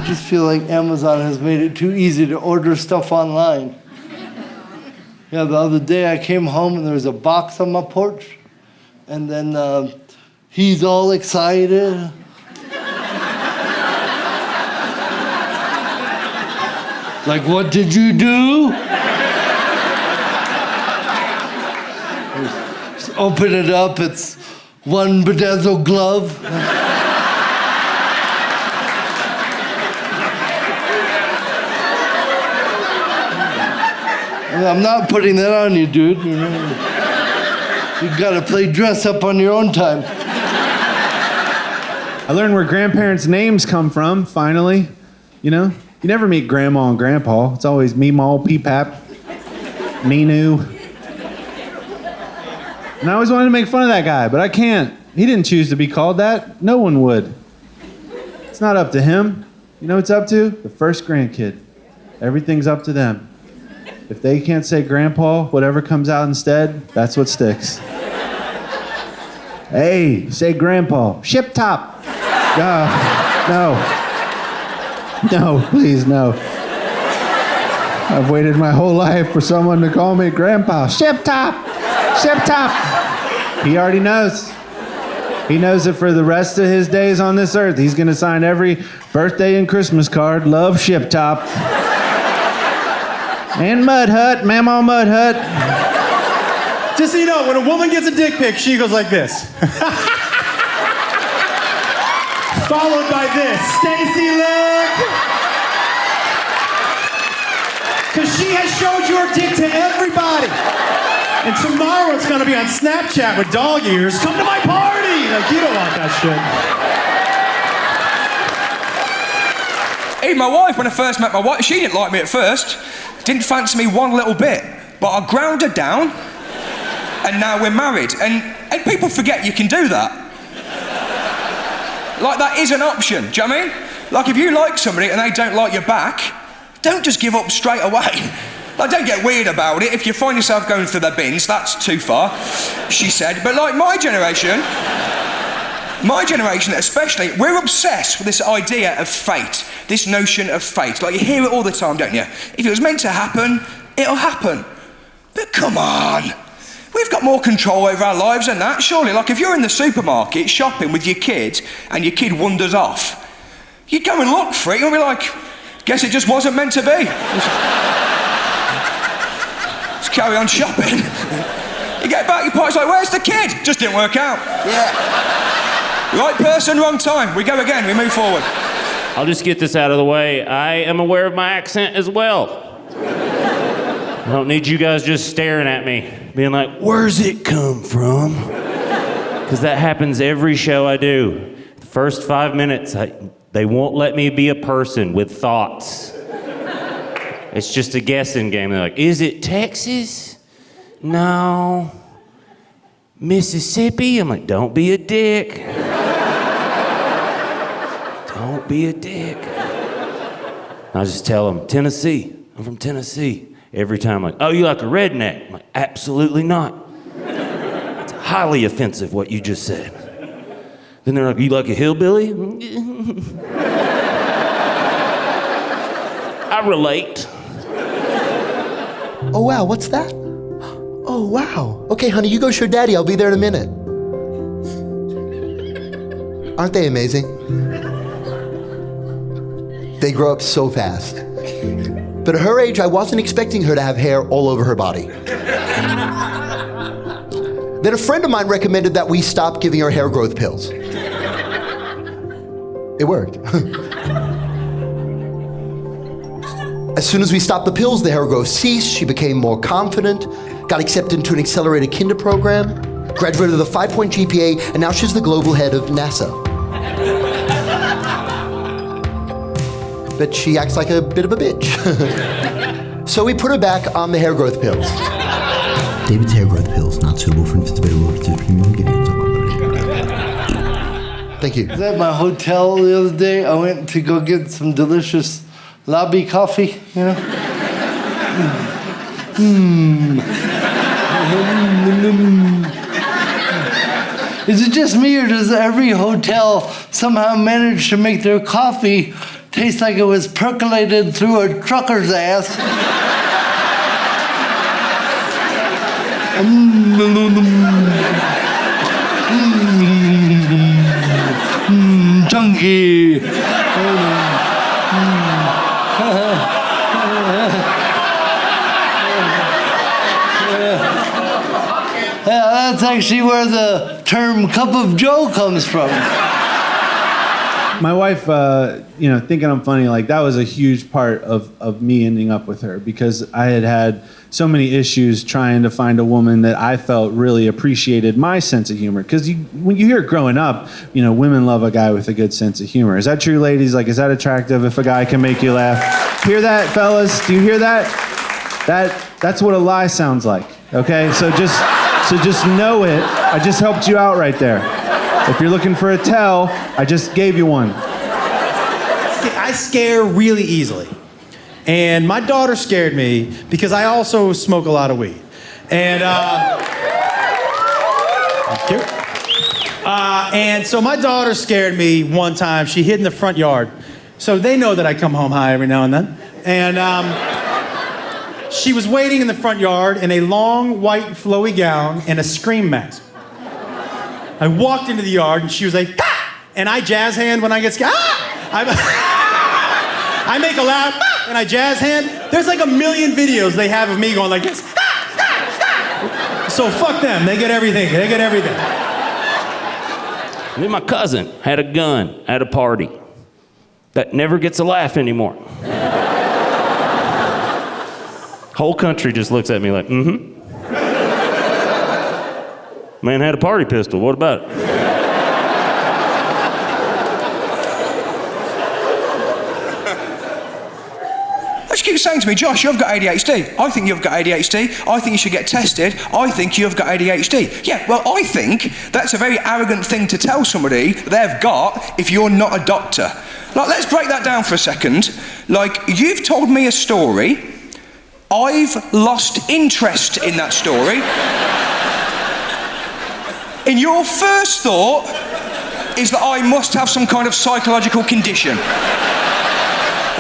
just feel like Amazon has made it too easy to order stuff online. Yeah, the other day I came home and there was a box on my porch, and then he's all excited. Like, what did you do? Just open it up, it's one bedazzled glove. I'm not putting that on you, dude. You gotta play dress up on your own time. I learned where grandparents' names come from, finally. You know? You never meet Grandma and Grandpa. It's always Meemaw, Peepap, Ninu. And I always wanted to make fun of that guy, but I can't. He didn't choose to be called that. No one would. It's not up to him. You know what it's up to? The first grandkid. Everything's up to them. If they can't say Grandpa, whatever comes out instead, that's what sticks. Hey, say Grandpa. Ship top. No. No, please, no. I've waited my whole life for someone to call me Grandpa. Ship top! Ship top! He already knows. He knows that for the rest of his days on this earth, he's gonna sign every birthday and Christmas card, love Ship top. And Mud Hut, Mamaw Mud Hut. Just so you know, when a woman gets a dick pic, she goes like this. Followed by this. Stacy, look! Because she has showed your dick to everybody. And tomorrow it's gonna be on Snapchat with dog ears. Come to my party! Like, you don't want that shit. Even my wife, when I first met my wife, she didn't like me at first. Didn't fancy me one little bit. But I ground her down, and now we're married. And people forget you can do that. Like, that is an option, do you know what I mean? Like, if you like somebody and they don't like your back, don't just give up straight away. Like, don't get weird about it. If you find yourself going through the bins, that's too far, she said. But like my generation especially, we're obsessed with this idea of fate, this notion of fate. Like, you hear it all the time, don't you? If it was meant to happen, it'll happen. But come on. We've got more control over our lives than that, surely. Like, if you're in the supermarket shopping with your kid and your kid wanders off, you'd go and look for it, you'll be like, guess it just wasn't meant to be. Just carry on shopping. You get back, your partner's like, where's the kid? Just didn't work out. Yeah. Right person, wrong time. We go again, we move forward. I'll just get this out of the way. I am aware of my accent as well. I don't need you guys just staring at me, being like, where's it come from? Because that happens every show I do. The first 5 minutes, they won't let me be a person with thoughts. It's just a guessing game. They're like, is it Texas? No. Mississippi? I'm like, don't be a dick. Don't be a dick. I just tell them, Tennessee. I'm from Tennessee. Every time, like, oh, you like a redneck? I'm like, absolutely not. It's highly offensive what you just said. Then they're like, you like a hillbilly? I relate. Oh, wow, what's that? Oh, wow. Okay, honey, you go show Daddy. I'll be there in a minute. Aren't they amazing? They grow up so fast. But at her age, I wasn't expecting her to have hair all over her body. Then a friend of mine recommended that we stop giving her hair growth pills. It worked. As soon as we stopped the pills, the hair growth ceased. She became more confident, got accepted into an accelerated kinder program, graduated with a 5-point GPA, and now she's the global head of NASA. But she acts like a bit of a bitch. So we put her back on the hair growth pills. David's hair growth pills, not suitable for Thank you. I was at my hotel the other day. I went to go get some delicious lobby coffee, you know? Is it just me, or does every hotel somehow manage to make their coffee tastes like it was percolated through a trucker's ass. Chunky. Yeah, that's actually where the term cup of joe comes from. My wife, thinking I'm funny, like that was a huge part of me ending up with her because I had so many issues trying to find a woman that I felt really appreciated my sense of humor. Because when you hear it growing up, women love a guy with a good sense of humor. Is that true, ladies? Like, is that attractive if a guy can make you laugh? Hear that, fellas? Do you hear that? That's what a lie sounds like. Okay, so just know it. I just helped you out right there. If you're looking for a tell, I just gave you one. I scare really easily. And my daughter scared me because I also smoke a lot of weed. And, thank you. And so my daughter scared me one time. She hid in the front yard. So they know that I come home high every now and then. And she was waiting in the front yard in a long, white, flowy gown and a scream mask. I walked into the yard and she was like, ah! And I jazz hand when I get scared. Ah! I make a loud, ah! And I jazz hand. There's like 1 million videos they have of me going like this. Ah! Ah! Ah! So fuck them. They get everything. They get everything. Me and my cousin had a gun at a party that never gets a laugh anymore. Whole country just looks at me like, mm-hmm. Man had a party pistol. What about it? She keeps saying to me, Josh, you've got ADHD. I think you've got ADHD. I think you should get tested. I think you've got ADHD. Yeah, well, I think that's a very arrogant thing to tell somebody they've got if you're not a doctor. Like, let's break that down for a second. Like, you've told me a story. I've lost interest in that story. And your first thought is that I must have some kind of psychological condition.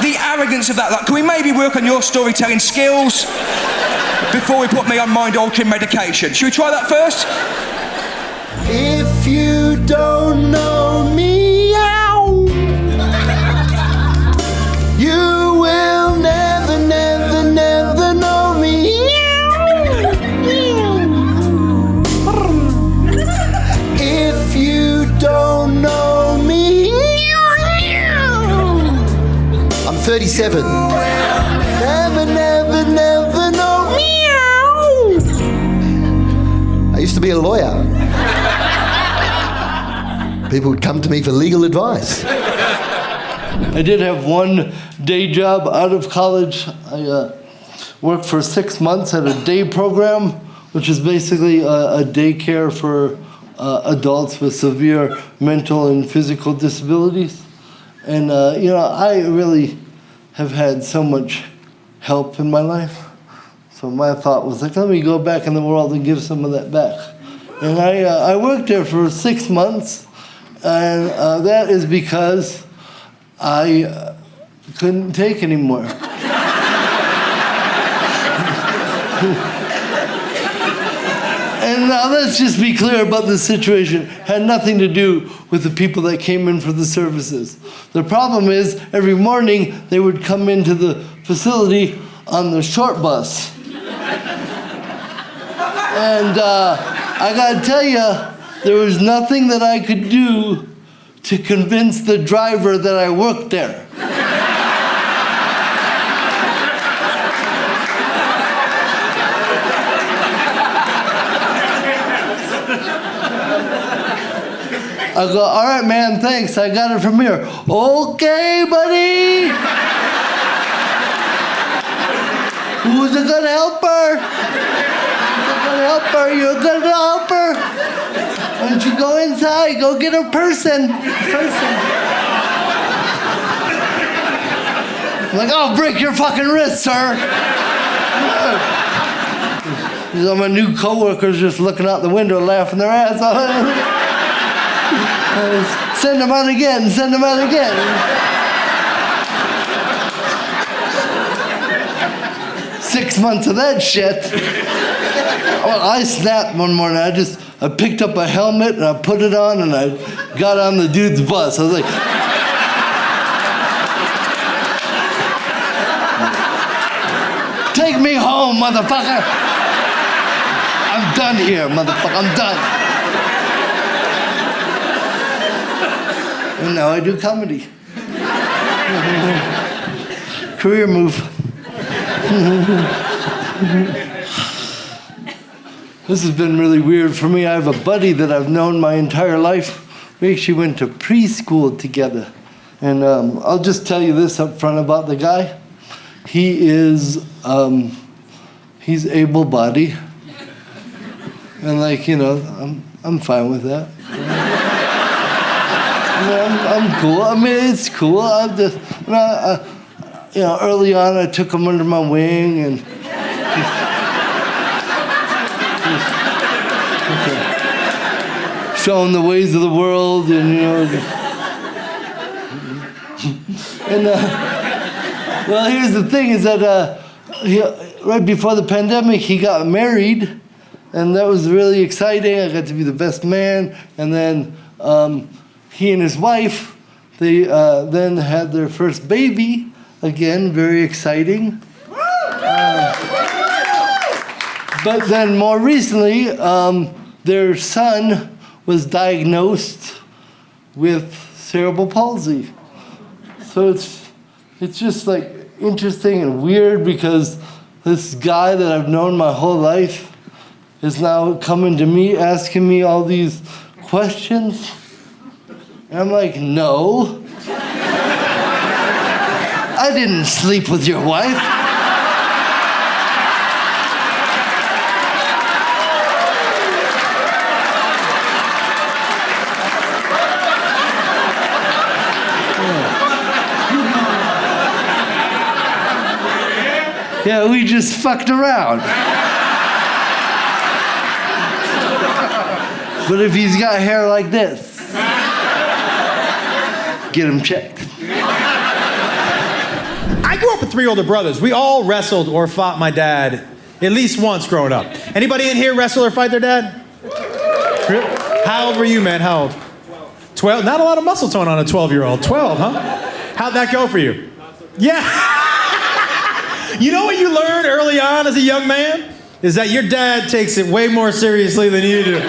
The arrogance of that. Like, can we maybe work on your storytelling skills before we put me on mind-altering medication? Should we try that first? If you don't know me, you will never, never, never know me. If you don't know me, I'm 37. Never, never, never know me. I used to be a lawyer. People would come to me for legal advice. I did have one day job out of college. I worked for 6 months at a day program, which is basically a daycare for adults with severe mental and physical disabilities. And, I really have had so much help in my life. So my thought was like, let me go back in the world and give some of that back. And I worked there for 6 months, and that is because I couldn't take anymore. And now let's just be clear about the situation. It had nothing to do with the people that came in for the services. The problem is, every morning they would come into the facility on the short bus. And I gotta tell you, there was nothing that I could do to convince the driver that I worked there. I go, all right, man, thanks. I got it from here. Okay, buddy. Who's a good helper? Who's a good helper? You're a good helper. Why don't you go inside? Go get a person. I'm like, I'll break your fucking wrist, sir. All my new coworkers just looking out the window, laughing their ass off. Send them out again, send them out again. 6 months of that shit. Well, I snapped one morning. I picked up a helmet and I put it on and I got on the dude's bus. I was like, take me home, motherfucker. I'm done here, motherfucker. I'm done. And now I do comedy. Career move. This has been really weird for me. I have a buddy that I've known my entire life. We actually went to preschool together. And I'll just tell you this up front about the guy. He is, he's able-bodied. And like, you know, I'm fine with that. I'm cool. I mean, it's cool. I'm just, you know, early on I took him under my wing and show him the ways of the world, and you know. And well, here's the thing: is that right before the pandemic, he got married, and that was really exciting. I got to be the best man, and then he and his wife, they then had their first baby. Again, very exciting. But then more recently, their son was diagnosed with cerebral palsy. So it's just like interesting and weird because this guy that I've known my whole life is now coming to me asking me all these questions. And I'm like, no. I didn't sleep with your wife. Yeah, we just fucked around. But if he's got hair like this, get him checked. I grew up with 3 older brothers. We all wrestled or fought my dad at least once growing up. Anybody in here wrestle or fight their dad? How old were you, man? How old? 12. Not a lot of muscle tone on a 12-year-old. 12, huh? How'd that go for you? Yeah. You know what you learn early on as a young man? Is that your dad takes it way more seriously than you do.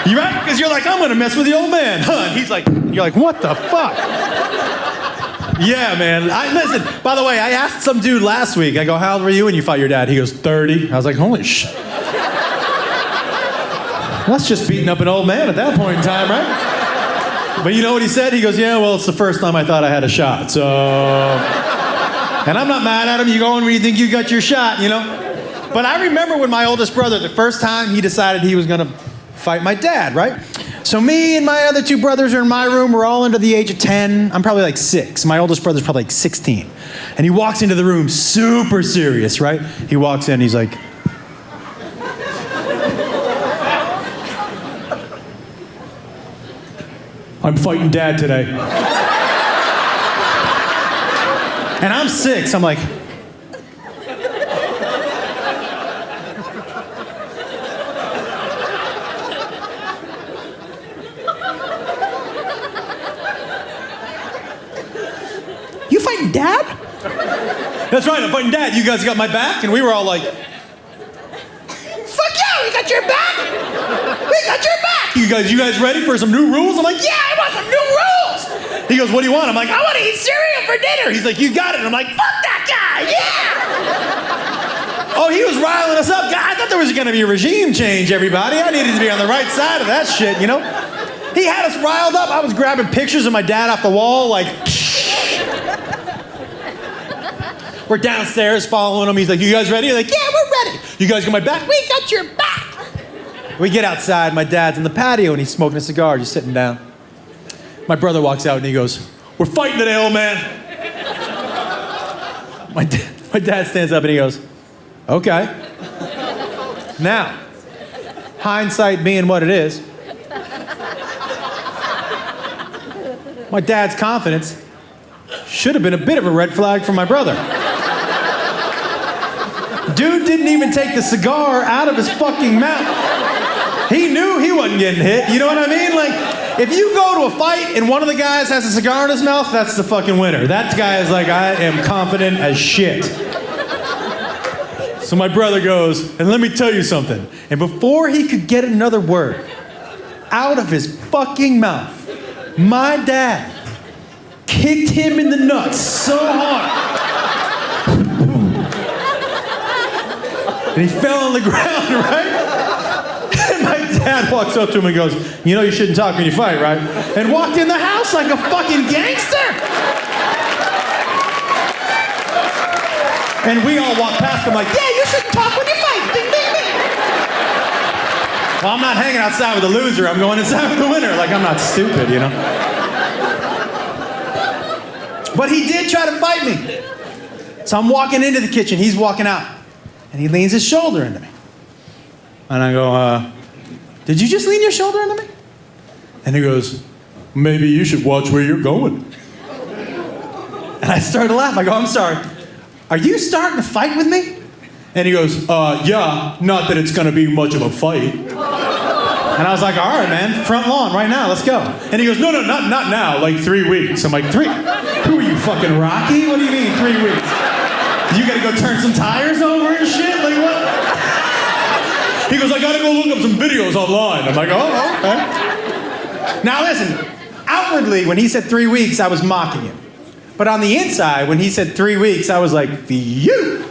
You right? Because you're like, I'm gonna mess with the old man, huh? And he's like, you're like, what the fuck? Yeah, man. Listen, by the way, I asked some dude last week, I go, how old were you when you fought your dad? He goes, 30. I was like, holy shit. That's just beating up an old man at that point in time, right? But you know what he said? He goes, yeah, well, it's the first time I thought I had a shot, so... And I'm not mad at him. You go in when you think you got your shot, you know? But I remember when my oldest brother, the first time he decided he was gonna fight my dad, right? So me and my other 2 brothers are in my room. We're all under the age of 10. I'm probably like 6. My oldest brother's probably like 16. And he walks into the room super serious, right? He walks in, he's like, I'm fighting dad today. And I'm 6, I'm like, you fighting dad? That's right, I'm fighting dad. You guys got my back? And we were all like, fuck yeah, we got your back. We got your back. You guys ready for some new rules? I'm like, yeah, I want some new rules. He goes, what do you want? I'm like, I want to eat cereal for dinner. He's like, you got it. I'm like, fuck that guy, yeah. Oh, he was riling us up. God, I thought there was going to be a regime change, everybody. I needed to be on the right side of that shit, you know? He had us riled up. I was grabbing pictures of my dad off the wall, like, we're downstairs following him. He's like, you guys ready? I'm like, yeah, we're ready. You guys got my back? We got your back. We get outside. My dad's in the patio, and he's smoking a cigar, just sitting down. My brother walks out, and he goes, we're fighting today, old man. My dad stands up, and he goes, okay. Now, hindsight being what it is, my dad's confidence should have been a bit of a red flag for my brother. Dude didn't even take the cigar out of his fucking mouth. He knew he wasn't getting hit. You know what I mean? Like, if you go to a fight and one of the guys has a cigar in his mouth, that's the fucking winner. That guy is like, I am confident as shit. So my brother goes, and let me tell you something. And before he could get another word out of his fucking mouth, my dad kicked him in the nuts so hard. And he fell on the ground, right? And my dad walks up to him and goes, you know you shouldn't talk when you fight, right? And walked in the house like a fucking gangster. And we all walked past him like, yeah, you shouldn't talk when you fight. Ding, ding, ding. Well, I'm not hanging outside with the loser. I'm going inside with the winner. Like, I'm not stupid, you know? But he did try to fight me. So I'm walking into the kitchen. He's walking out. And he leans his shoulder into me. And I go, did you just lean your shoulder into me? And he goes, maybe you should watch where you're going. And I started to laugh. I go, I'm sorry. Are you starting to fight with me? And he goes, yeah, not that it's going to be much of a fight. And I was like, all right, man, front lawn right now, let's go. And he goes, no, not now, like 3 weeks. I'm like, 3? Who are you, fucking Rocky? What do you mean 3 weeks? You gotta go turn some tires over and shit? Like what? He goes, I gotta go look up some videos online. I'm like, oh, okay. Now listen, outwardly, when he said 3 weeks, I was mocking him. But on the inside, when he said 3 weeks, I was like, phew.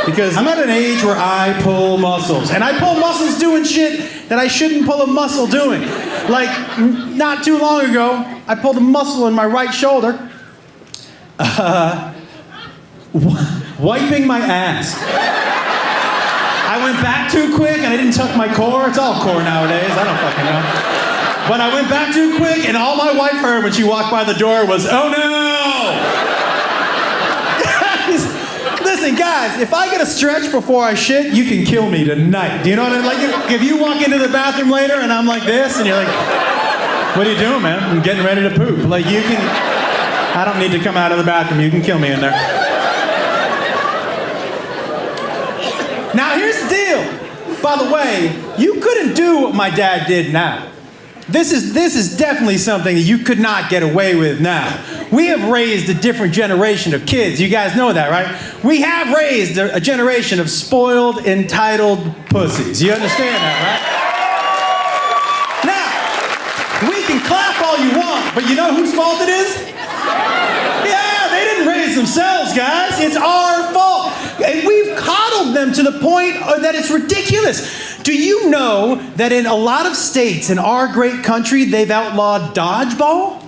Because I'm at an age where I pull muscles. And I pull muscles doing shit that I shouldn't pull a muscle doing. Like, not too long ago, I pulled a muscle in my right shoulder. Wiping my ass. I went back too quick and I didn't tuck my core. It's all core nowadays. I don't fucking know. But I went back too quick and all my wife heard when she walked by the door was, oh no! Listen, guys, if I get a stretch before I shit, you can kill me tonight. Do you know what I mean? Like, if you walk into the bathroom later and I'm like this and you're like, what are you doing, man? I'm getting ready to poop. Like, you can, I don't need to come out of the bathroom. You can kill me in there. Now, here's the deal. By the way, you couldn't do what my dad did now. This is definitely something that you could not get away with now. We have raised a different generation of kids. You guys know that, right? We have raised a generation of spoiled, entitled pussies. You understand that, right? Now, we can clap all you want, but you know whose fault it is? Yeah, they didn't raise themselves, guys. It's our fault. And we've coddled them to the point that it's ridiculous. Do you know that in a lot of states in our great country, they've outlawed dodgeball?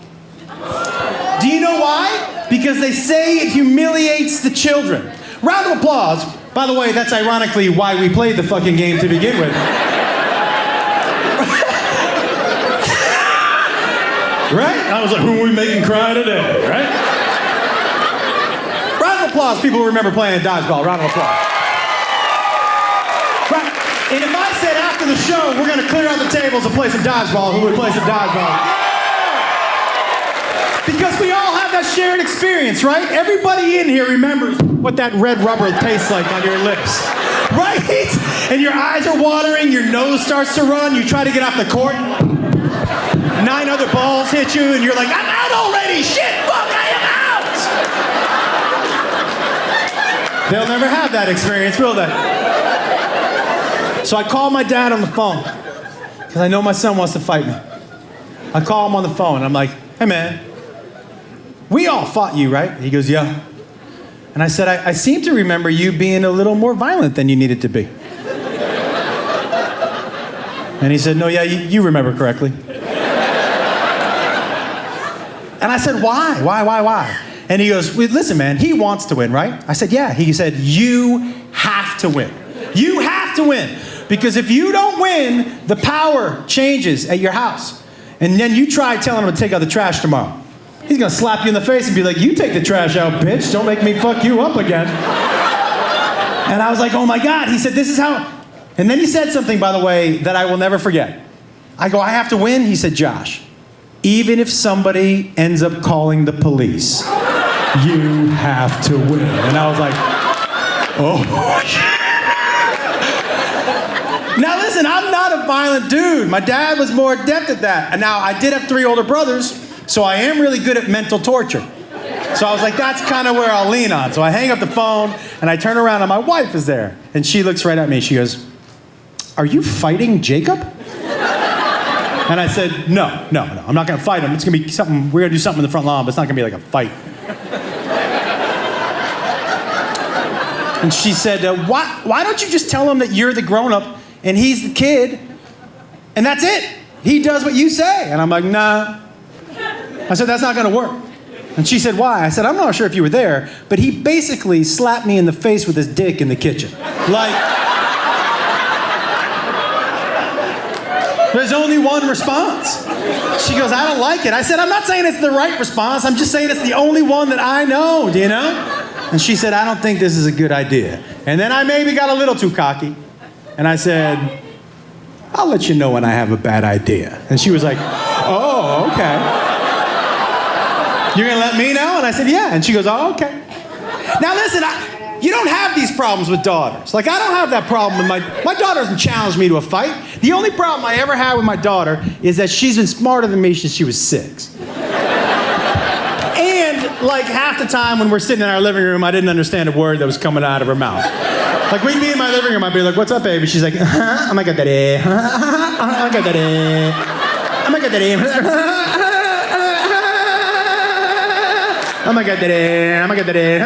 Do you know why? Because they say it humiliates the children. Round of applause. By the way, that's ironically why we played the fucking game to begin with. Right? I was like, who are we making cry today, right? Round of applause, people who remember playing dodgeball. Round of applause. Right. And if I said after the show, we're gonna clear out the tables and play some dodgeball, who would play some dodgeball? Because we all have that shared experience, right? Everybody in here remembers what that red rubber tastes like on your lips, right? And your eyes are watering, your nose starts to run, you try to get off the court, 9 other balls hit you, and you're like, I'm out already, shit, fuck, I am out! They'll never have that experience, will they? So I call my dad on the phone, because I know my son wants to fight me. I call him on the phone, and I'm like, hey man, we all fought you, right? He goes, yeah. And I said, I seem to remember you being a little more violent than you needed to be. And he said, no, yeah, you remember correctly. And I said, why? Why? And he goes, well, listen, man, he wants to win, right? I said, yeah. He said, you have to win. You have to win. Because if you don't win, the power changes at your house. And then you try telling him to take out the trash tomorrow. He's gonna slap you in the face and be like, you take the trash out, bitch. Don't make me fuck you up again. And I was like, oh my God. He said, this is how... And then he said something, by the way, that I will never forget. I go, I have to win? He said, Josh, even if somebody ends up calling the police, you have to win. And I was like, Now listen, I'm not a violent dude. My dad was more adept at that. And now I did have 3 older brothers, so I am really good at mental torture. So I was like, that's kind of where I'll lean on. So I hang up the phone and I turn around and my wife is there. And she looks right at me. She goes, "Are you fighting Jacob?" And I said, no, I'm not gonna fight him. It's gonna be something, we're gonna do something in the front lawn, but it's not gonna be like a fight. And she said, why don't you just tell him that you're the grown-up and he's the kid, and that's it? He does what you say. And I'm like, nah. I said, that's not gonna work. And she said, why? I said, I'm not sure if you were there, but he basically slapped me in the face with his dick in the kitchen. Like, there's only one response. She goes, I don't like it. I said, I'm not saying it's the right response. I'm just saying it's the only one that I know, do you know? And she said, I don't think this is a good idea. And then I maybe got a little too cocky. And I said, I'll let you know when I have a bad idea. And she was like, oh, okay. You're gonna let me know? And I said, yeah. And she goes, oh, okay. Now listen, you don't have these problems with daughters. Like, I don't have that problem with my daughter doesn't challenge me to a fight. The only problem I ever had with my daughter is that she's been smarter than me since she was 6. And like half the time when we're sitting in our living room, I didn't understand a word that was coming out of her mouth. Like, we'd be in my living room, I'd be like, what's up, baby? She's like, oh my God, daddy. Oh my God, daddy. Oh my God, daddy. Oh my God, daddy. Oh my God, daddy.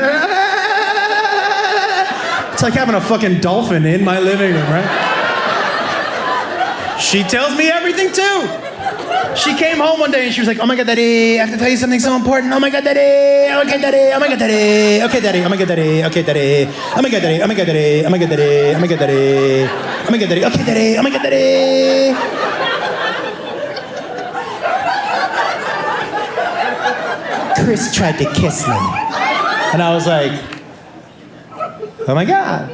It's like having a fucking dolphin in my living room, right? She tells me everything too. She came home one day and she was like, oh my God, daddy, I have to tell you something so important. Oh my God, daddy. Okay, daddy. Oh my God, daddy. Okay, daddy. Oh my God, daddy. Okay, daddy. Oh my God, daddy. Oh my God, daddy. Oh my God, daddy. Oh my God, daddy. Oh my God, daddy. Okay, daddy. Oh my God, daddy. Chris tried to kiss me. And I was like, oh my God.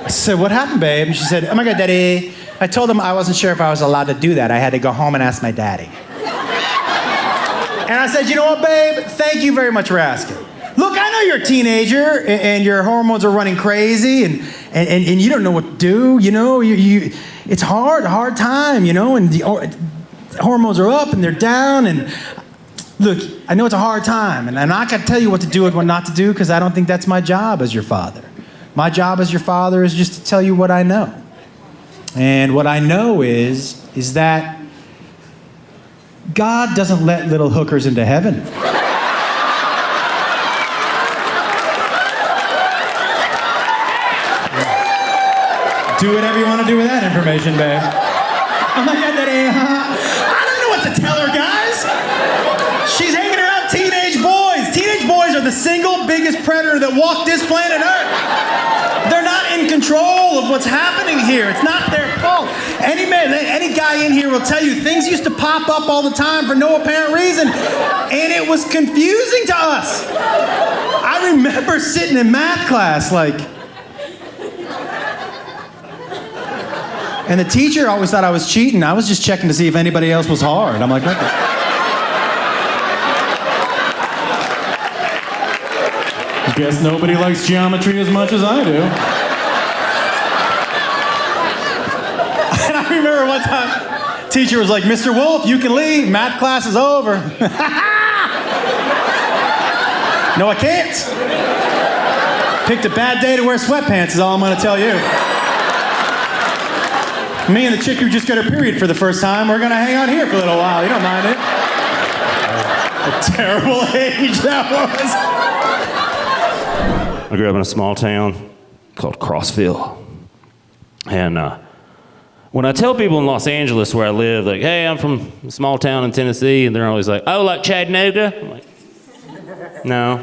I said, what happened, babe? And she said, oh my God, daddy. I told him I wasn't sure if I was allowed to do that. I had to go home and ask my daddy. And I said, you know what, babe? Thank you very much for asking. Look, I know you're a teenager and your hormones are running crazy and you don't know what to do, you know? It's a hard time, you know? And the hormones are up and they're down and look, I know it's a hard time, and I'm not going to tell you what to do and what not to do because I don't think that's my job as your father. My job as your father is just to tell you what I know. And what I know is that God doesn't let little hookers into heaven. Do whatever you want to do with that information, babe. Oh my God, daddy. I don't know what to tell her, guys. She's hanging around teenage boys. Teenage boys are the single biggest predator that walked this planet Earth. They're not in control of what's happening here. It's not their fault. Any man, any guy in here will tell you things used to pop up all the time for no apparent reason, and it was confusing to us. I remember sitting in math class like, and the teacher always thought I was cheating. I was just checking to see if anybody else was hard. I'm like, what the? Guess nobody likes geometry as much as I do. And I remember one time, teacher was like, Mr. Wolf, you can leave. Math class is over. No, I can't. Picked a bad day to wear sweatpants is all I'm going to tell you. Me and the chick who just got her period for the first time, we're going to hang out here for a little while. You don't mind it? A terrible age that was. I grew up in a small town called Crossville. And when I tell people in Los Angeles where I live, like, hey, I'm from a small town in Tennessee, and they're always like, oh, like Chattanooga? I'm like, no.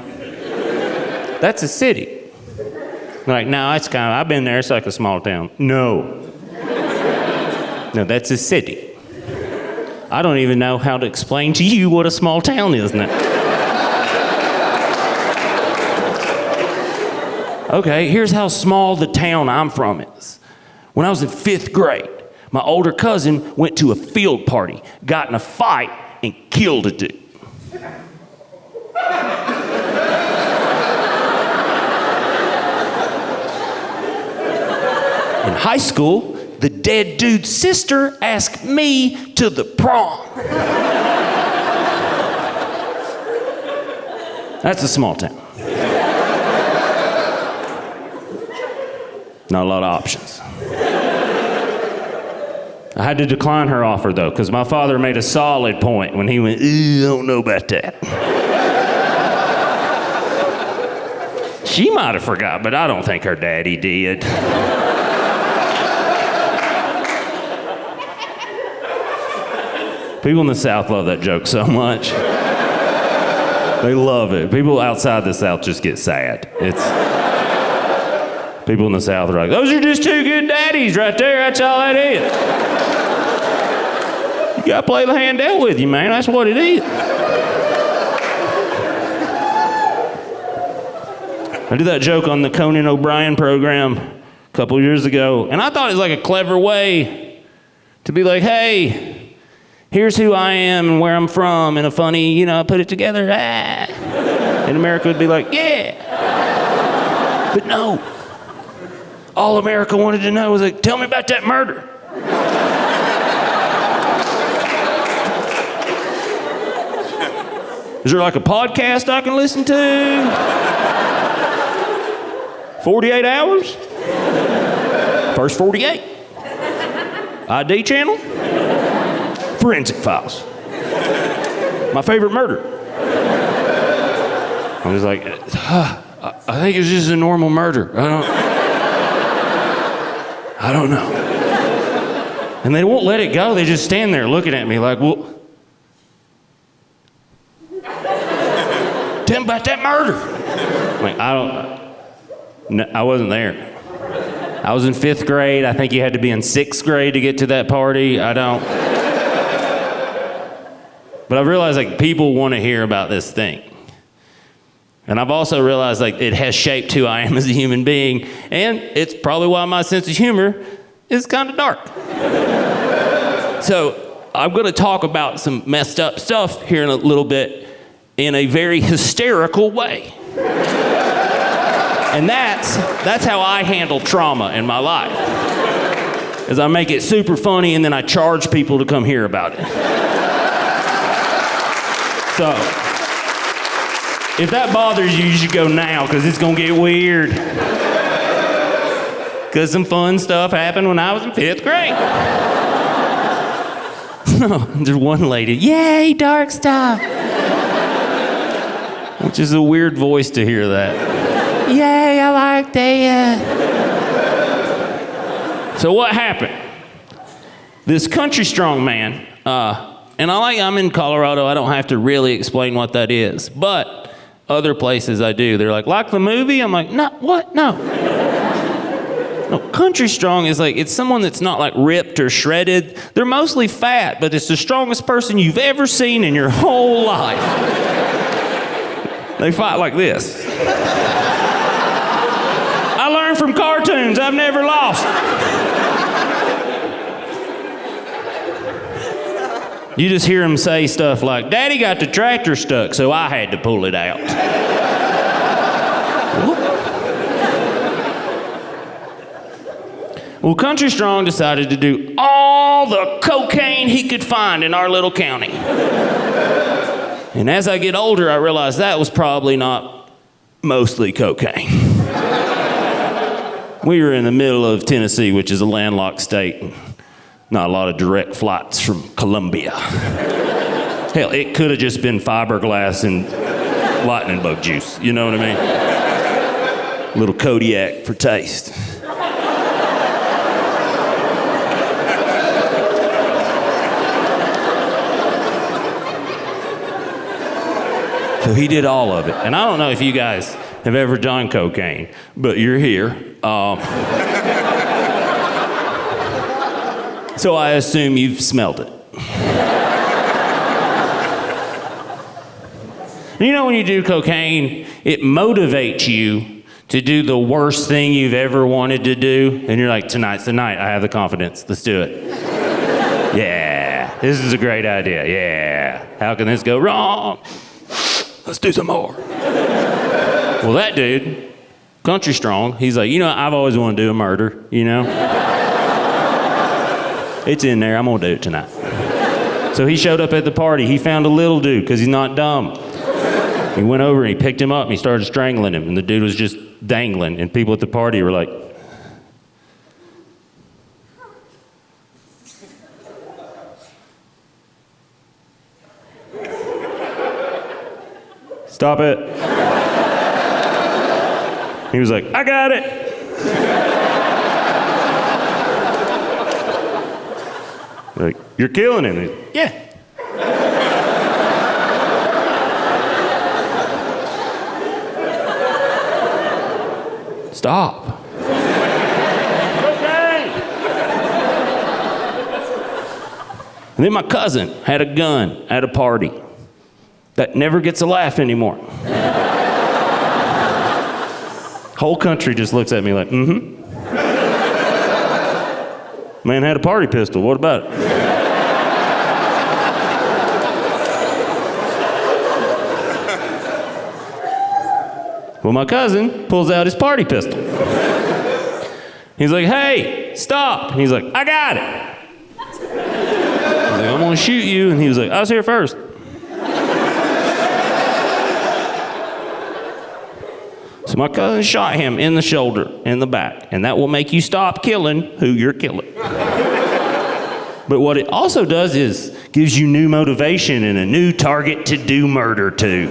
That's a city. They're like, no, it's kind of, I've been there, it's like a small town. No, that's a city. I don't even know how to explain to you what a small town is now. Okay, here's how small the town I'm from is. When I was in 5th grade, my older cousin went to a field party, got in a fight, and killed a dude. In high school, the dead dude's sister asked me to the prom. That's a small town. Not a lot of options. I had to decline her offer, though, because my father made a solid point when he went, I don't know about that. She might have forgot, but I don't think her daddy did. People in the South love that joke so much. They love it. People outside the South just get sad. People in the South are like, those are just two good daddies right there. That's all that is. You gotta play the hand dealt with you, man. That's what it is. I did that joke on the Conan O'Brien program a couple years ago, and I thought it was like a clever way to be like, hey, here's who I am and where I'm from, in a funny, I put it together, And America would be like, yeah. But no. All America wanted to know was like, tell me about that murder. Is there like a podcast I can listen to? 48 hours? First 48. ID channel? Forensic Files. My favorite murder. I was like, I think it's just a normal murder. I don't know. And they won't let it go. They just stand there looking at me like, well, tell me about that murder. I'm like, I wasn't there. I was in 5th grade. I think you had to be in 6th grade to get to that party. But I've realized like people want to hear about this thing. And I've also realized like it has shaped who I am as a human being, and it's probably why my sense of humor is kind of dark. So I'm going to talk about some messed up stuff here in a little bit in a very hysterical way. And that's how I handle trauma in my life. Is I make it super funny and then I charge people to come hear about it. So if that bothers you, you should go now, because it's going to get weird. Because some fun stuff happened when I was in 5th grade. There's one lady, yay, dark stuff. Which is a weird voice to hear that. Yay, I like that. So what happened? This country strong man, and I'm in Colorado, I don't have to really explain what that is, but other places I do. They're like the movie? I'm like, no, what? No. No, country strong is like, it's someone that's not like ripped or shredded. They're mostly fat, but it's the strongest person you've ever seen in your whole life. They fight like this. I learned from cartoons. I've never lost. You just hear him say stuff like, Daddy got the tractor stuck, so I had to pull it out. Well, Country Strong decided to do all the cocaine he could find in our little county. And as I get older, I realize that was probably not mostly cocaine. We were in the middle of Tennessee, which is a landlocked state. Not a lot of direct flights from Colombia. Hell, it could have just been fiberglass and lightning bug juice. You know what I mean? A little Kodiak for taste. So he did all of it. And I don't know if you guys have ever done cocaine, but you're here. So I assume you've smelled it. You know, when you do cocaine, it motivates you to do the worst thing you've ever wanted to do. And you're like, tonight's the night. I have the confidence. Let's do it. Yeah, this is a great idea. Yeah. How can this go wrong? Let's do some more. Well, that dude, Country Strong, he's like, I've always wanted to do a murder, It's in there. I'm going to do it tonight. So he showed up at the party. He found a little dude because he's not dumb. He went over and he picked him up and he started strangling him. And the dude was just dangling. And people at the party were like, stop it. He was like, I got it. Like, you're killing him. He's, yeah. Stop. Okay. And then my cousin had a gun at a party that never gets a laugh anymore. Whole country just looks at me like, mm-hmm. Man had a party pistol. What about it? Well, my cousin pulls out his party pistol. He's like, hey, stop. And he's like, I got it. He's like, I'm going to shoot you. And he was like, I was here first. So my cousin shot him in the shoulder, in the back, and that will make you stop killing who you're killing. But what it also does is gives you new motivation and a new target to do murder to.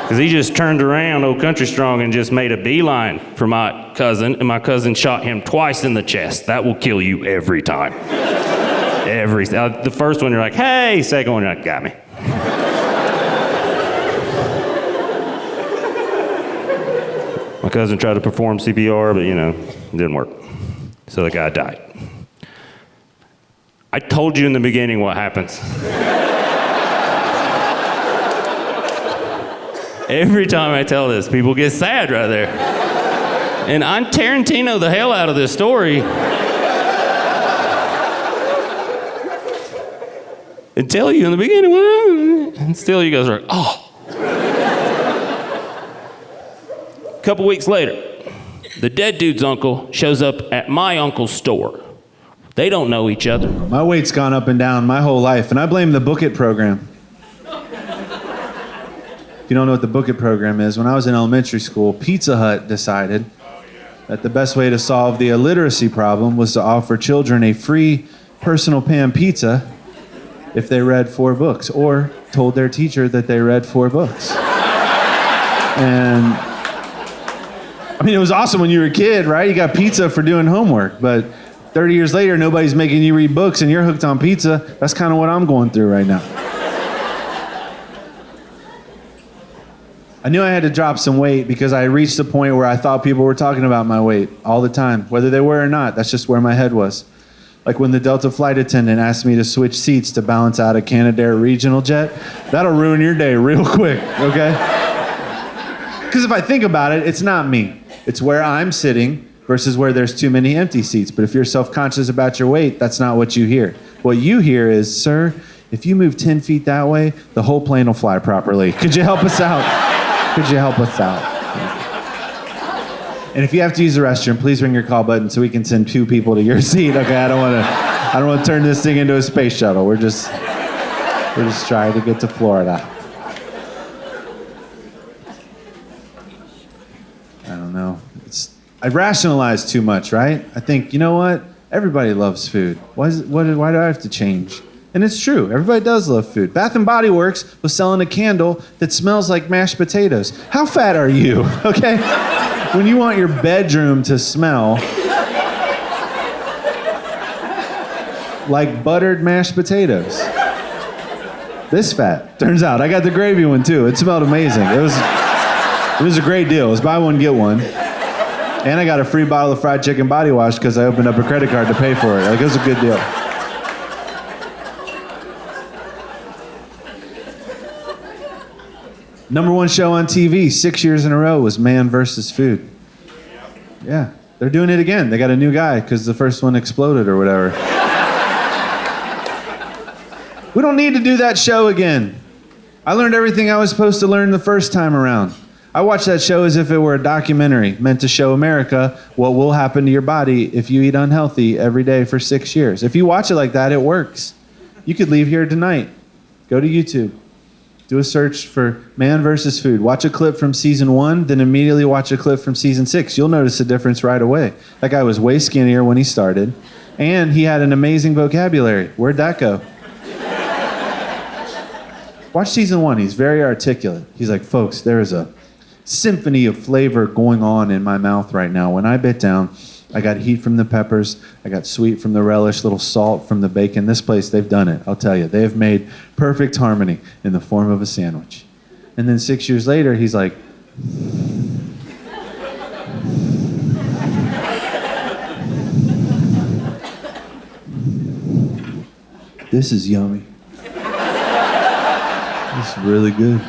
Because he just turned around, old Country Strong, and just made a beeline for my cousin, and my cousin shot him twice in the chest. That will kill you every time. The first one, you're like, hey. Second one, you're like, got me. My cousin tried to perform CPR, but, it didn't work. So the guy died. I told you in the beginning what happens. Every time I tell this, people get sad right there. And I'm Tarantino the hell out of this story. And tell you in the beginning, and still you guys are like, oh. A couple weeks later, the dead dude's uncle shows up at my uncle's store. They don't know each other. My weight's gone up and down my whole life, and I blame the Book It program. If you don't know what the Book It program is, when I was in elementary school, Pizza Hut decided that the best way to solve the illiteracy problem was to offer children a free personal pan pizza if they read 4 books, or told their teacher that they read 4 books. And it was awesome when you were a kid, right? You got pizza for doing homework, but 30 years later, nobody's making you read books and you're hooked on pizza. That's kind of what I'm going through right now. I knew I had to drop some weight because I reached a point where I thought people were talking about my weight all the time, whether they were or not. That's just where my head was. Like when the Delta flight attendant asked me to switch seats to balance out a Canadair regional jet, that'll ruin your day real quick, okay? Because if I think about it, it's not me. It's where I'm sitting versus where there's too many empty seats. But if you're self-conscious about your weight, that's not what you hear. What you hear is, sir, if you move 10 feet that way, the whole plane will fly properly. Could you help us out? Could you help us out? And if you have to use the restroom, please ring your call button so we can send 2 people to your seat. Okay, I don't want to turn this thing into a space shuttle. We're just trying to get to Florida. I don't know. I rationalize too much, right? I think, you know what? Everybody loves food. Why do I have to change? And it's true. Everybody does love food. Bath & Body Works was selling a candle that smells like mashed potatoes. How fat are you? Okay? When you want your bedroom to smell like buttered mashed potatoes. This fat. Turns out I got the gravy one too. It smelled amazing. It was a great deal. It was buy one, get one. And I got a free bottle of fried chicken body wash because I opened up a credit card to pay for it. Like, it was a good deal. #1 show on TV 6 years in a row was Man vs. Food. Yeah, they're doing it again. They got a new guy because the first one exploded or whatever. We don't need to do that show again. I learned everything I was supposed to learn the first time around. I watch that show as if it were a documentary meant to show America what will happen to your body if you eat unhealthy every day for 6 years. If you watch it like that, it works. You could leave here tonight. Go to YouTube. Do a search for Man versus Food. Watch a clip from season 1, then immediately watch a clip from season 6. You'll notice a difference right away. That guy was way skinnier when he started, and he had an amazing vocabulary. Where'd that go? Watch season 1. He's very articulate. He's like, folks, there is a symphony of flavor going on in my mouth right now. When I bit down, I got heat from the peppers, I got sweet from the relish, little salt from the bacon. This place, they've done it, I'll tell you. They have made perfect harmony in the form of a sandwich. And then 6 years later, he's like, this is yummy. This is really good.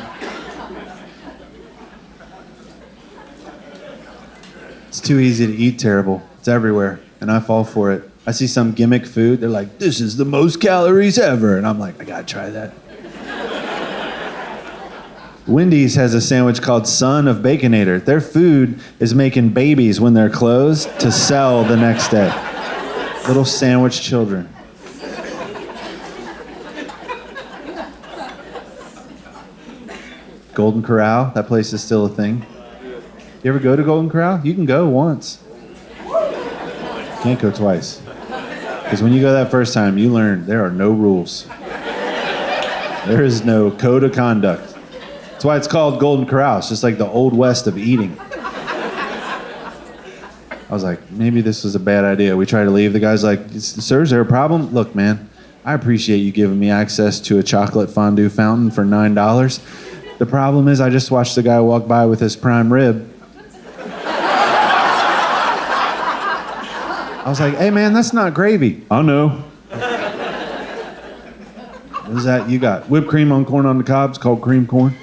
It's too easy to eat terrible. It's everywhere, and I fall for it. I see some gimmick food, they're like, this is the most calories ever. And I'm like, I gotta try that. Wendy's has a sandwich called Son of Baconator. Their food is making babies when they're closed to sell the next day. Little sandwich children. Golden Corral, that place is still a thing. You ever go to Golden Corral? You can go once. Can't go twice. Because when you go that first time, you learn there are no rules. There is no code of conduct. That's why it's called Golden Corral. It's just like the Old West of eating. I was like, maybe this was a bad idea. We try to leave. The guy's like, sir, is there a problem? Look, man, I appreciate you giving me access to a chocolate fondue fountain for $9. The problem is I just watched the guy walk by with his prime rib. I was like, hey man, that's not gravy. I know. What is that you got? Whipped cream on corn on the cob. It's called cream corn.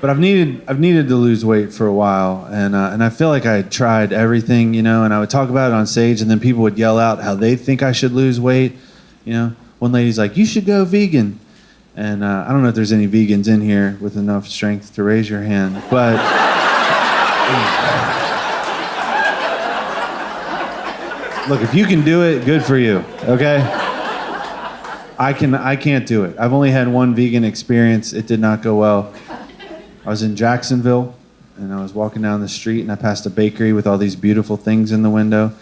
But I've needed to lose weight for a while, and I feel like I tried everything, and I would talk about it on stage, and then people would yell out how they think I should lose weight. One lady's like, you should go vegan. And I don't know if there's any vegans in here with enough strength to raise your hand, but look, if you can do it, good for you, okay? I can't do it. I've only had one vegan experience. It did not go well. I was in Jacksonville, and I was walking down the street, and I passed a bakery with all these beautiful things in the window.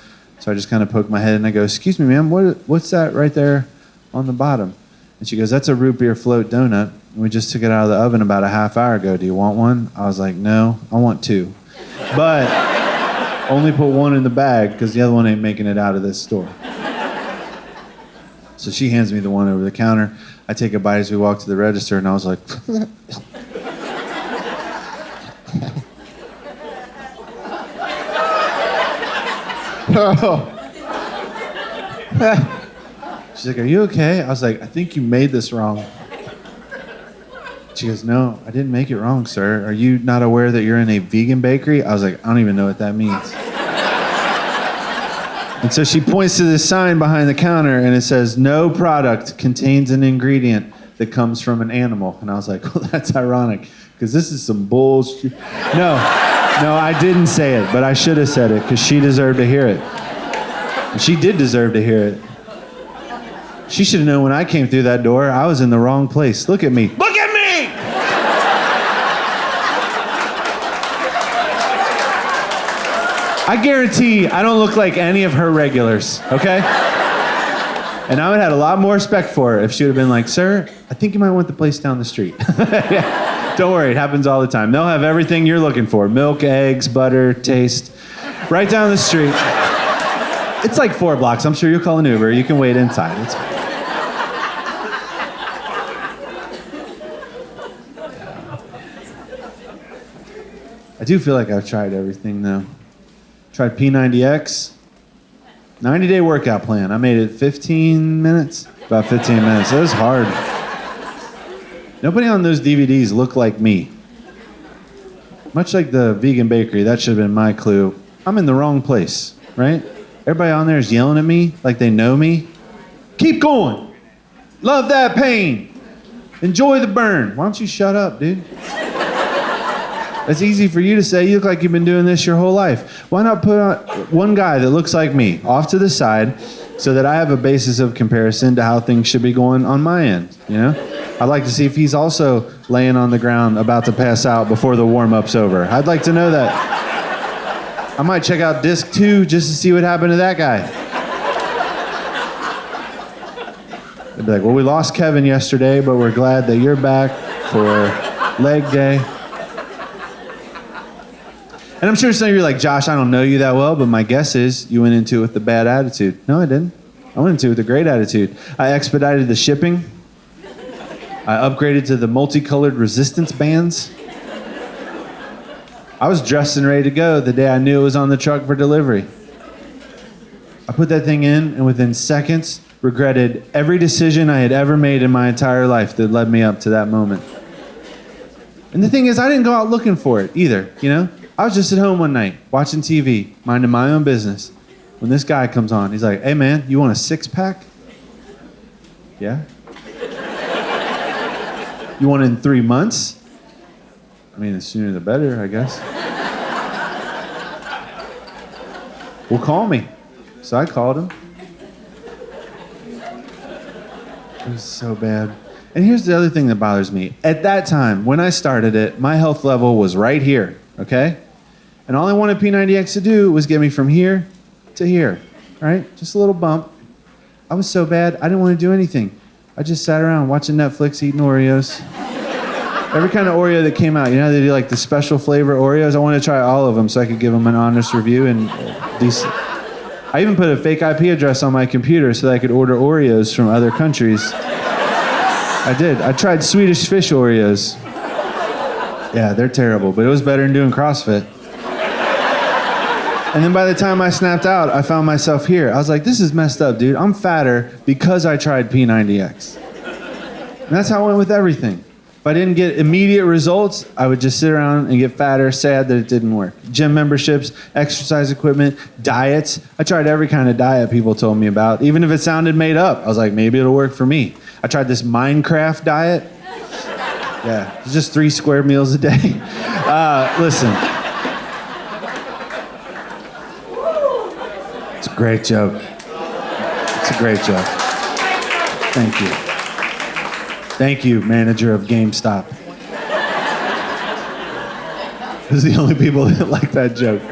So I just kind of poked my head, and I go, excuse me, ma'am, what's that right there on the bottom? And she goes, that's a root beer float donut. And we just took it out of the oven about a half hour ago. Do you want one? I was like, no, I want two. But only put one in the bag, because the other one ain't making it out of this store. So she hands me the one over the counter. I take a bite as we walk to the register, and I was like... She's like, are you okay? I was like, I think you made this wrong. She goes, no, I didn't make it wrong, sir. Are you not aware that you're in a vegan bakery? I was like, I don't even know what that means. And so she points to this sign behind the counter, and it says, no product contains an ingredient that comes from an animal. And I was like, well, that's ironic, because this is some bullshit. No, I didn't say it, but I should have said it, because she deserved to hear it. And she did deserve to hear it. She should have known when I came through that door, I was in the wrong place. Look at me. Look at me! I guarantee I don't look like any of her regulars, okay? And I would have had a lot more respect for her if she would have been like, sir, I think you might want the place down the street. Yeah. Don't worry, it happens all the time. They'll have everything you're looking for. Milk, eggs, butter, taste. Right down the street. It's like 4 blocks. I'm sure you'll call an Uber. You can wait inside. It's fine. I do feel like I've tried everything, though. Tried P90X. 90-day workout plan. I made it 15 minutes. About 15 minutes. It was hard. Nobody on those DVDs looked like me. Much like the vegan bakery, that should have been my clue. I'm in the wrong place, right? Everybody on there is yelling at me like they know me. Keep going. Love that pain. Enjoy the burn. Why don't you shut up, dude? It's easy for you to say. You look like you've been doing this your whole life. Why not put on one guy that looks like me off to the side so that I have a basis of comparison to how things should be going on my end, you know? I'd like to see if he's also laying on the ground about to pass out before the warm-up's over. I'd like to know that. I might check out disc 2 just to see what happened to that guy. They'd be like, well, we lost Kevin yesterday, but we're glad that you're back for leg day. And I'm sure some of you are like, Josh, I don't know you that well, but my guess is you went into it with a bad attitude. No, I didn't. I went into it with a great attitude. I expedited the shipping. I upgraded to the multicolored resistance bands. I was dressed and ready to go the day I knew it was on the truck for delivery. I put that thing in, and within seconds, regretted every decision I had ever made in my entire life that led me up to that moment. And the thing is, I didn't go out looking for it either, you know? I was just at home one night, watching TV, minding my own business, when this guy comes on. He's like, hey man, you want a 6-pack? Yeah? You want it in 3 months? I mean, the sooner the better, I guess. Well, call me. So I called him. It was so bad. And here's the other thing that bothers me. At that time, when I started it, my health level was right here, okay? And all I wanted P90X to do was get me from here to here, right? Just a little bump. I was so bad, I didn't want to do anything. I just sat around watching Netflix, eating Oreos. Every kind of Oreo that came out, you know, they do like the special flavor Oreos. I wanted to try all of them so I could give them an honest review and decent. I even put a fake IP address on my computer so that I could order Oreos from other countries. I did. I tried Swedish fish Oreos. Yeah, they're terrible, but it was better than doing CrossFit. And then by the time I snapped out, I found myself here. I was like, this is messed up, dude. I'm fatter because I tried P90X. And that's how I went with everything. If I didn't get immediate results, I would just sit around and get fatter, sad that it didn't work. Gym memberships, exercise equipment, diets. I tried every kind of diet people told me about, even if it sounded made up. I was like, maybe it'll work for me. I tried this Minecraft diet. Yeah, it's just 3 square meals a day. Listen. It's a great joke. It's a great joke. Thank you. Thank you, manager of GameStop. Those are the only people that like that joke.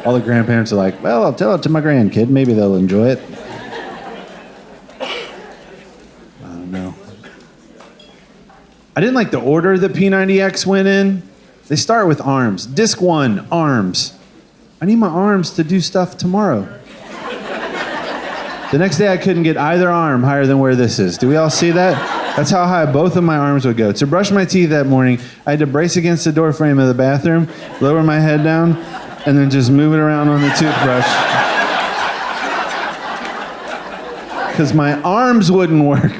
All the grandparents are like, well, I'll tell it to my grandkid. Maybe they'll enjoy it. I don't know. I didn't like the order that P90X went in. They start with arms. Disc 1, arms. I need my arms to do stuff tomorrow. The next day I couldn't get either arm higher than where this is. Do we all see that? That's how high both of my arms would go. To brush my teeth that morning, I had to brace against the door frame of the bathroom, lower my head down, and then just move it around on the toothbrush. Because my arms wouldn't work.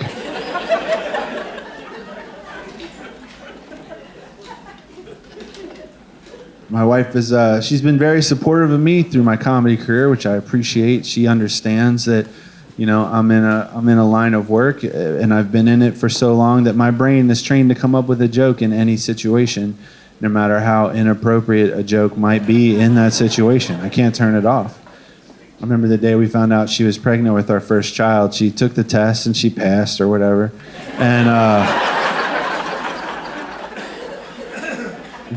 My wife is, she's been very supportive of me through my comedy career, which I appreciate. She understands that, you know, I'm in a line of work, and I've been in it for so long that my brain is trained to come up with a joke in any situation, no matter how inappropriate a joke might be in that situation. I can't turn it off. I remember the day we found out she was pregnant with our first child. She took the test and she passed or whatever, and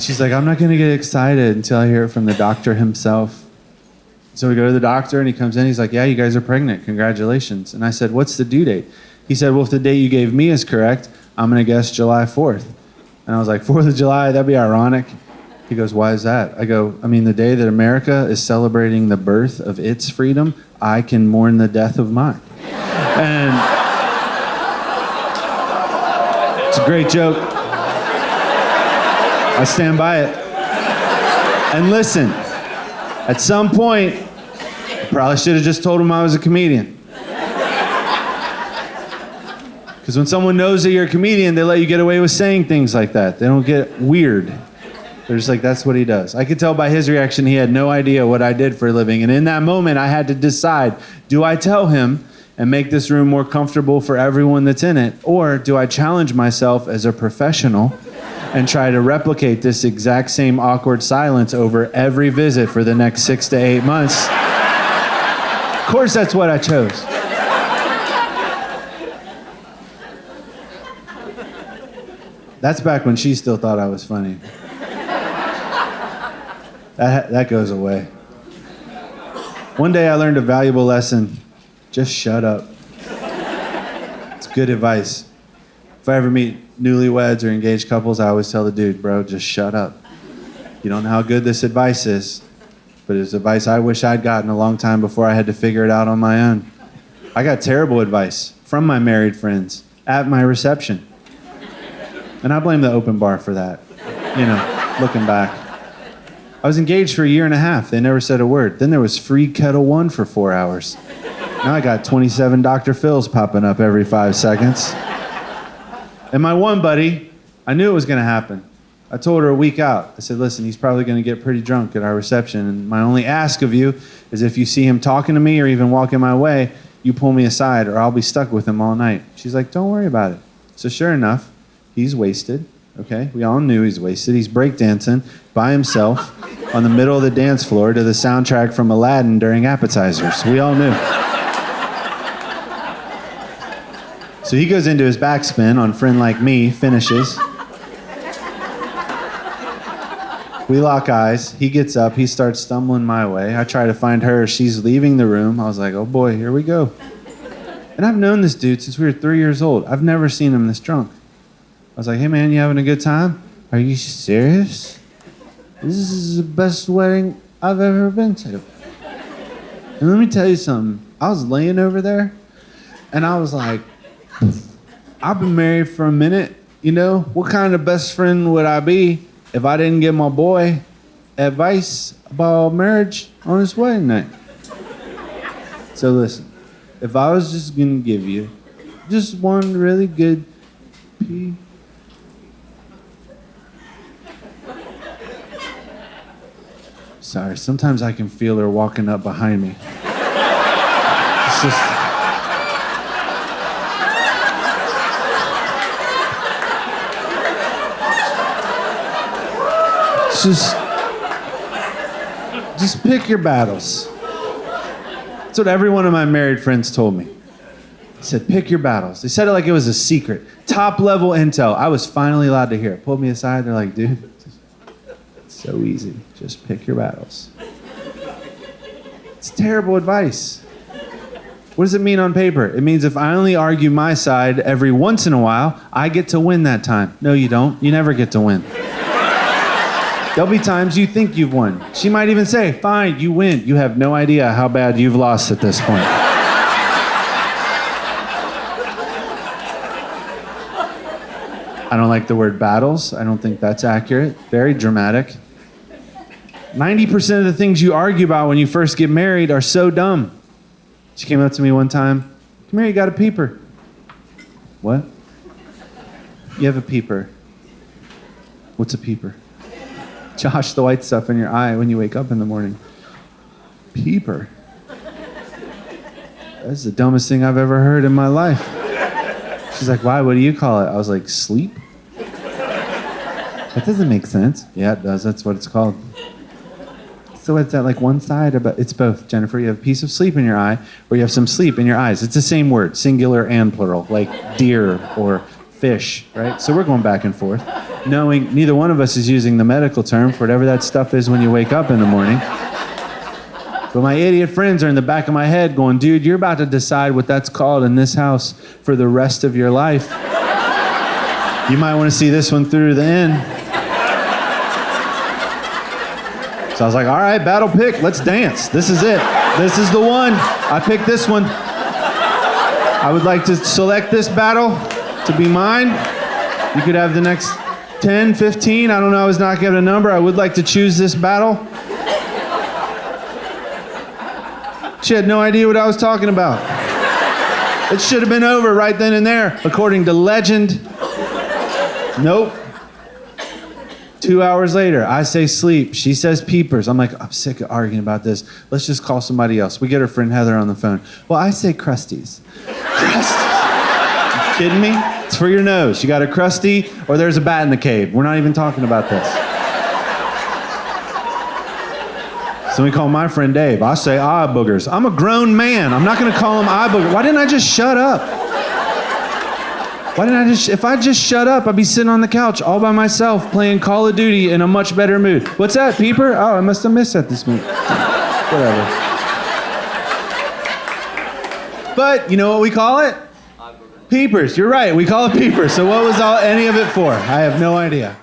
she's like, I'm not going to get excited until I hear it from the doctor himself. So we go to the doctor, and he comes in. He's like, yeah, you guys are pregnant. Congratulations. And I said, what's the due date? He said, well, if the date you gave me is correct, I'm going to guess July 4th. And I was like, 4th of July? That'd be ironic. He goes, why is that? I go, I mean, the day that America is celebrating the birth of its freedom, I can mourn the death of mine. And it's a great joke. I stand by it. And listen, at some point, I probably should have just told him I was a comedian. Because when someone knows that you're a comedian, they let you get away with saying things like that. They don't get weird. They're just like, that's what he does. I could tell by his reaction he had no idea what I did for a living. And in that moment, I had to decide, do I tell him and make this room more comfortable for everyone that's in it? Or do I challenge myself as a professional and try to replicate this exact same awkward silence over every visit for the next 6 to 8 months? Of course, that's what I chose. That's back when she still thought I was funny. That goes away. One day I learned a valuable lesson. Just shut up. It's good advice. If I ever meet newlyweds or engaged couples, I always tell the dude, bro, just shut up. You don't know how good this advice is, but it's advice I wish I'd gotten a long time before I had to figure it out on my own. I got terrible advice from my married friends at my reception. And I blame the open bar for that, looking back. I was engaged for a year and a half. They never said a word. Then there was free Kettle One for 4 hours. Now I got 27 Dr. Phil's popping up every 5 seconds. And my one buddy, I knew it was going to happen. I told her a week out. I said, listen, he's probably going to get pretty drunk at our reception. And my only ask of you is if you see him talking to me or even walking my way, you pull me aside or I'll be stuck with him all night. She's like, don't worry about it. So sure enough, he's wasted. Okay, we all knew he's wasted. He's breakdancing by himself on the middle of the dance floor to the soundtrack from Aladdin during appetizers. We all knew. So he goes into his backspin on Friend Like Me, finishes. We lock eyes. He gets up. He starts stumbling my way. I try to find her. She's leaving the room. I was like, oh boy, here we go. And I've known this dude since we were 3 years old. I've never seen him this drunk. I was like, hey man, you having a good time? Are you serious? This is the best wedding I've ever been to. And let me tell you something. I was laying over there and I was like, I've been married for a minute. What kind of best friend would I be if I didn't give my boy advice about marriage on his wedding night? So listen, if I was just gonna give you just one really good piece. Sorry, sometimes I can feel her walking up behind me. It's just pick your battles. That's what every one of my married friends told me. He said, pick your battles. They said it like it was a secret. Top level intel. I was finally allowed to hear it. Pulled me aside. They're like, dude, it's so easy. Just pick your battles. It's terrible advice. What does it mean on paper? It means if I only argue my side every once in a while, I get to win that time. No, you don't. You never get to win. There'll be times you think you've won. She might even say, fine, you win. You have no idea how bad you've lost at this point. I don't like the word battles. I don't think that's accurate. Very dramatic. 90% of the things you argue about when you first get married are so dumb. She came up to me one time. Come here, you got a peeper. What? You have a peeper. What's a peeper? Josh, the white stuff in your eye when you wake up in the morning. Peeper. That's the dumbest thing I've ever heard in my life. She's like, why? What do you call it? I was like, sleep? That doesn't make sense. Yeah, it does. That's what it's called. So it's at like one side, but it's both, Jennifer. You have a piece of sleep in your eye, or you have some sleep in your eyes. It's the same word, singular and plural, like deer or fish, right? So we're going back and forth, knowing neither one of us is using the medical term for whatever that stuff is when you wake up in the morning. But my idiot friends are in the back of my head going, dude, you're about to decide what that's called in this house for the rest of your life. You might want to see this one through to the end. So I was like, all right, battle pick, let's dance. This is it. This is the one. I picked this one. I would like to select this battle to be mine. You could have the next 10, 15. I don't know, I was not given a number. I would like to choose this battle. She had no idea what I was talking about. It should have been over right then and there, according to legend. Nope. 2 hours later, I say sleep. She says peepers. I'm like, I'm sick of arguing about this. Let's just call somebody else. We get her friend Heather on the phone. Well, I say crusties. Crusties. You kidding me? It's for your nose. You got a crusty or there's a bat in the cave. We're not even talking about this. So we call my friend Dave. I say eye boogers. I'm a grown man. I'm not going to call him eye boogers. Why didn't I just shut up? If I just shut up, I'd be sitting on the couch all by myself playing Call of Duty in a much better mood. What's that, Peeper? Oh, I must have missed that this week. Whatever. But you know what we call it? Peepers. You're right. We call it peepers. So what was any of it for? I have no idea.